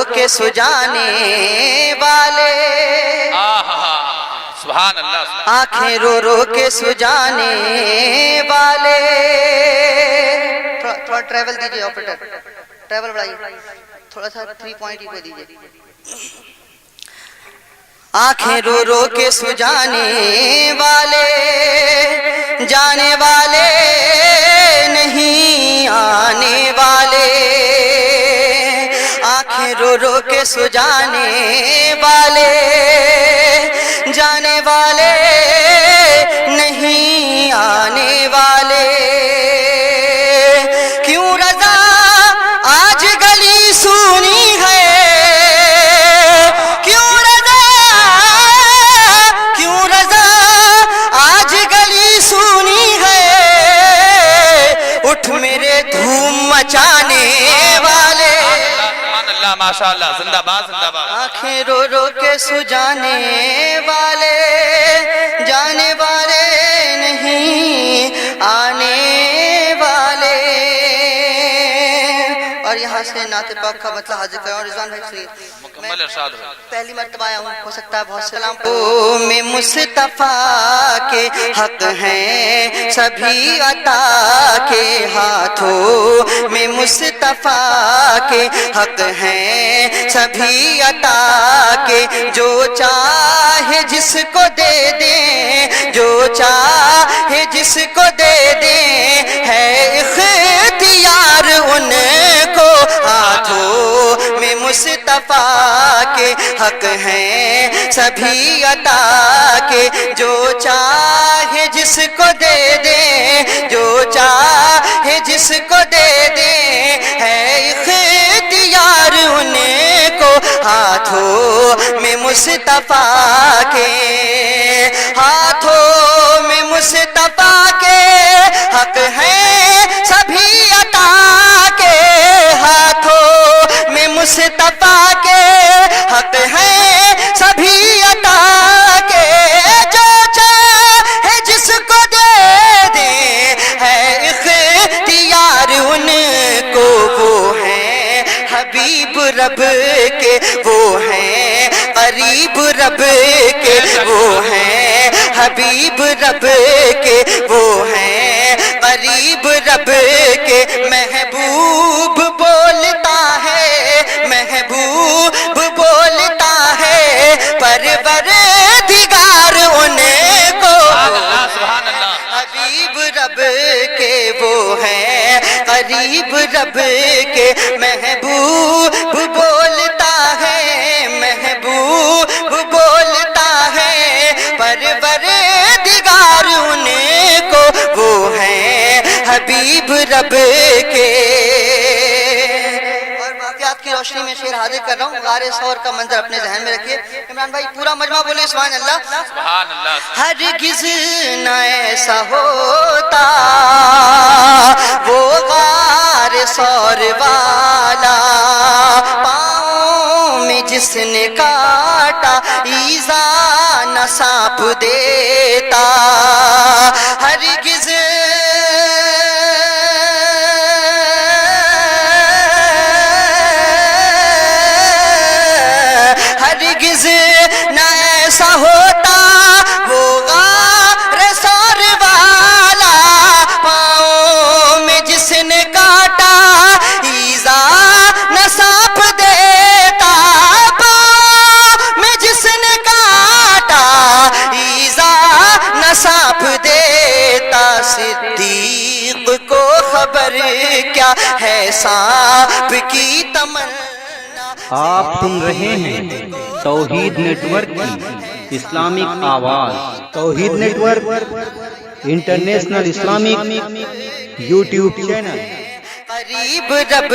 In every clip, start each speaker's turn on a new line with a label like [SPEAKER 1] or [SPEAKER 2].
[SPEAKER 1] کے سجانے والے
[SPEAKER 2] سبحان اللہ
[SPEAKER 1] آنکھیں رو رو کے سجانے والے تھوڑا ٹریول دیجئے آپریٹر ٹریول بڑھائیے تھوڑا سا 3 پوائنٹ کو دیجئے آنکھیں رو رو کے سجانے والے جانے والے نہیں آنے والے آنکھیں رو رو کے سجانے والے جانے والے نہیں آنے والے کیوں رضا آج گلی سونی ہے کیوں رضا آج گلی سونی ہے اٹھ میرے دھوم مچانے والے
[SPEAKER 2] ماشاءاللہ زندہ باد زندہ باد
[SPEAKER 1] آنکھیں رو رو کے سجانے والے جانے والے نہیں آنے والے اور یہاں سے نعت پاک کا مطلب حاضر کریں اور رضوان بھائی سنیے
[SPEAKER 2] مکمل ارشاد ہو
[SPEAKER 1] پہلی مرتبہ آیا ہوں ہو سکتا ہے بہت سلام او میں مصطفیٰ کے حق ہیں سبھی عطا کے ہاتھوں میں مصطفیٰ کے حق ہیں سبھی عطا کے جو چاہے جس کو دے دیں جو چاہے جس کو دے دیں ہے اختیار ان کو ہاتھوں میں مصطفیٰ کے حق ہیں سبھی عطا کے جو چاہے جس کو دے دیں جو چاہے جس کو دے دیں ہے اختیار ان کو ہاتھوں میں مصطفیٰ کے ہاتھوں میں مصطفیٰ کے حق ہیں سبھی عطا کے ہاتھوں میں مصطفیٰ کے حق ہیں سبھی عطا کے جو چاہے جس کو دے دیں ہے اختیار ان کو وہ ہیں حبیب رب کے وہ ہیں قریب رب کے وہ ہیں حبیب رب کے وہ ہیں قریب رب کے محبوب بولتا ہے محبوب بولتا ہے پروردگار ان کو حبیب رب کے وہ ہیں قریب رب کے محبوب بولتا ہے محبوب بولتا ہے پروردگار ان کو وہ ہیں حبیب رب کے اور واقعات کی روشنی میں شعر حاضر کر رہا ہوں غار ثور کا منظر اپنے ذہن میں رکھیے عمران بھائی پورا مجمع بولے سبحان اللہ
[SPEAKER 2] سبحان اللہ
[SPEAKER 1] ہرگز نہ ایسا ہوتا وہ غار ثور والا پاؤں میں جس نے کاٹا ایزا نہ سانپ دیتا ہرگز ہرگز نہ ایسا ہوتا وہ غار ثور والا پاؤں میں جس نے کاٹا ایزا نہ سانپ دیتا پاؤں میں جس نے کاٹا ایزا نہ سانپ دیتا صدیق کو خبر کیا ہے سانپ کی تمنا
[SPEAKER 3] آپ سن رہے ہیں توحید نیٹ ورک کی اسلامک آواز Tauheed network international Islamic YouTube channel
[SPEAKER 1] قریب رب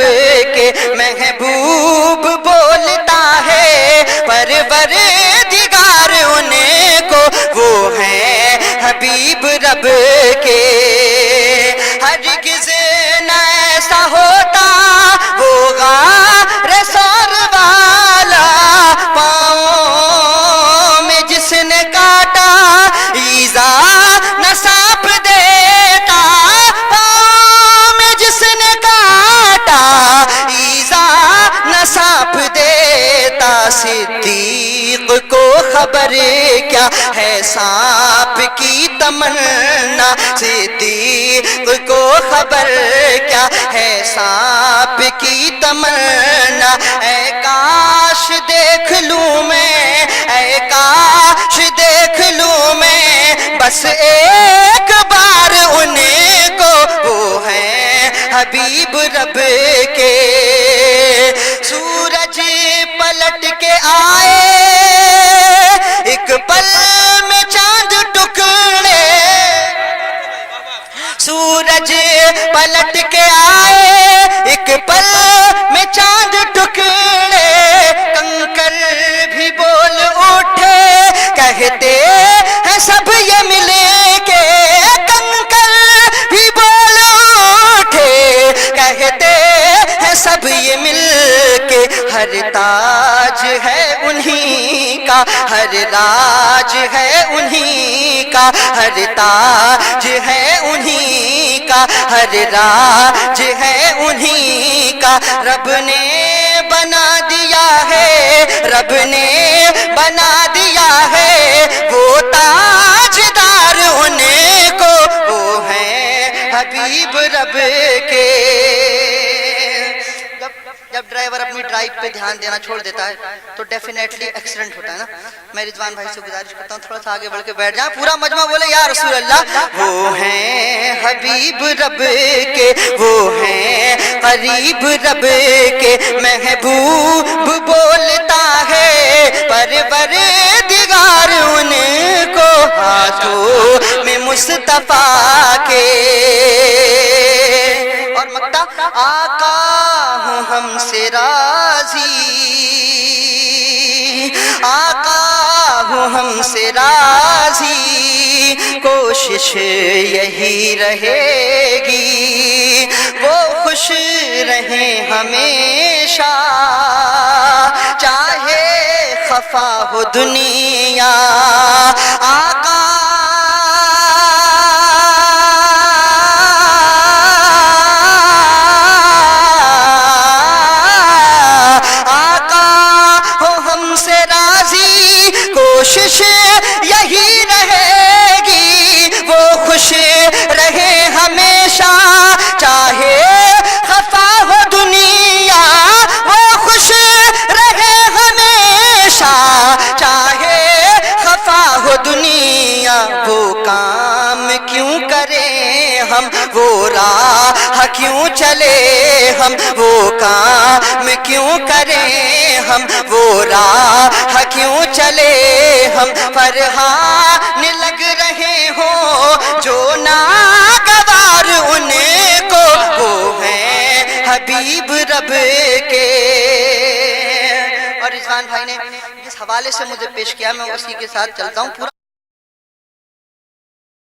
[SPEAKER 1] کے محبوب بولتا ہے پروردگار ان کو وہ ہیں حبیب رب کے ہرگز نہ ایسا ہوتا وہ غار ثور والا پاؤں میں جس نے کاٹا ایزا نہ سانپ دیتا پاؤں میں جس نے کاٹا ایزا نہ سانپ صدیق کو خبر کیا ہے سانپ کی تمنا، صدیق کو خبر کیا ہے سانپ کی تمنا، اے کاش دیکھ لوں میں، اے کاش دیکھ لوں میں بس ایک بار ان کو، وہ ہیں حبیب رب کے۔ سورج پلٹ کے آئے ایک پل میں چاند ٹکڑے، سورج پلٹ کے آئے ایک پل میں چاند ٹکڑے، کنکر بھی بول اٹھے کہتے ہیں سب یہ ملے کے، کنکر بھی بول اٹھے کہتے ہیں سب یہ مل کے، ہر تاج ہے انہی کا، ہر راج ہے انہی کا، ہر تاج ہے انہی کا، ہر راج ہے انہی کا، رب نے بنا دیا ہے، رب نے بنا دیا ہے وہ تاجدار ان کو، وہ ہیں حبیب رب کے۔ جب ڈرائیور اپنی ڈرائیو پہ دھیان دینا چھوڑ دیتا ہے تو ڈیفینیٹلی ایکسیڈنٹ ہوتا ہے نا۔ میں رضوان بھائی سے گزارش کرتا ہوں تھوڑا سا آگے بڑھ کے بیٹھ جائیں، پورا مجمع بولے یا رسول اللہ۔ وہ ہیں حبیب رب کے، وہ ہیں قریب رب کے، محبوب بولتا ہے پروردگار ان کو، ہاتھوں میں مصطفیٰ کے۔ اور مکتا آقا ہوں ہم سے راضی، آقا ہوں ہم سے راضی، کوشش یہی رہے گی وہ خوش رہیں ہمیشہ، چاہے خفا ہو دنیا، آقا کوشش یہی رہے گی وہ خوش رہے ہمیشہ، چاہے خفا ہو دنیا وہ خوش رہے ہمیشہ، چاہے خفا ہو دنیا، وہ کام کیوں کریں ہم، وہ راہ کیوں چلے ہم، وہ کام کیوں کریں ہم، وہ راہ کیوں چلے ہم، فرحان لگ رہے ہوں جو ناگوار ان کو، وہ ہیں حبیب رب کے۔ اور رضوان بھائی نے اس حوالے سے مجھے پیش کیا، میں اسی کے ساتھ چلتا ہوں۔